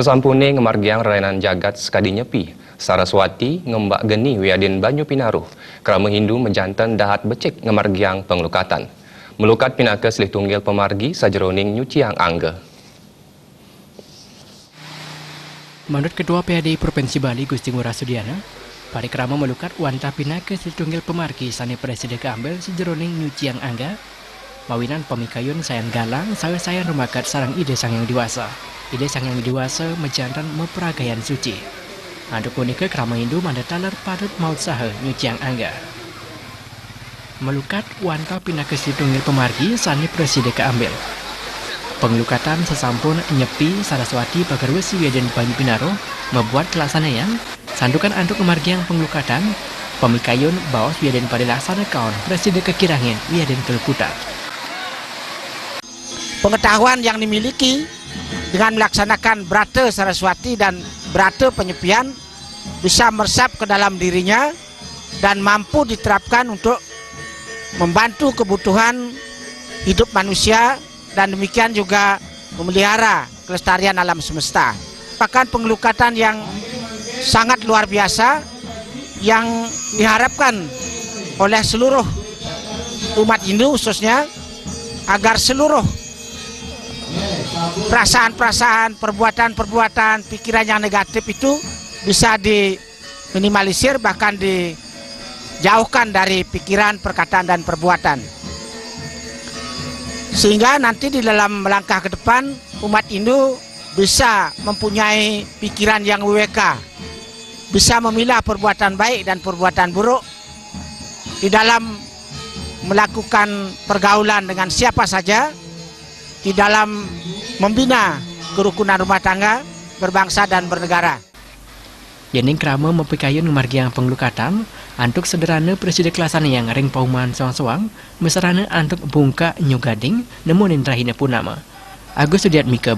Sesampune ngemargiang renan jagat sekadi nyepi, Saraswati ngembak geni wiadin banyu pinaruh, kerama Hindu menjantan dahat becik ngemargiang pengelukatan. Melukat pinaka selih tunggil pemargi sajeroning nyuciang angga. Menurut Ketua PAD Provinsi Bali Gusti Ngurah Sudiana, parikrama melukat wanta pinaka selih tunggil pemargi sane presiden keambil sajeroning nyuciang angga, mawinan pemikayun sayan galang sayan rumakat sarang ide sang yang dewasa. Ide sang yang dewasa menjantan memperagayan suci. Anduk unika kerama Hindu mandatalar padut maut saha nyuciang angga. Melukat wanta pinaka selih tunggil pemargi sane presiden keambil. Pengelukatan sesampun nyepi Saraswati Pagarwesi wiadin banyu pinaruh membuat kelaksanaan sandukan anduk kemargiang pengelukatan pemikayun baos wiadin pada laksana kaon presiden kekirangin wiadin kelekutan. Pengetahuan yang dimiliki dengan melaksanakan brata Saraswati dan brata penyepian bisa meresap ke dalam dirinya dan mampu diterapkan untuk membantu kebutuhan hidup manusia dan demikian juga memelihara kelestarian alam semesta. Bahkan pengelukatan yang sangat luar biasa yang diharapkan oleh seluruh umat Hindu khususnya agar seluruh perasaan-perasaan, perbuatan-perbuatan, pikiran yang negatif itu bisa diminimalisir bahkan dijauhkan dari pikiran, perkataan dan perbuatan. Sehingga nanti di dalam melangkah ke depan umat Hindu bisa mempunyai pikiran yang wiweka, bisa memilah perbuatan baik dan perbuatan buruk di dalam melakukan pergaulan dengan siapa saja, di dalam membina kerukunan rumah tangga, berbangsa dan bernegara. Yening krama mempikayun margiang pengelukatan, antuk sederhana presiden kelasana yang ring pauman soang-soang, mesarana antuk bungka nyugading, nemunin rahina punama. Agus Sudiat Mika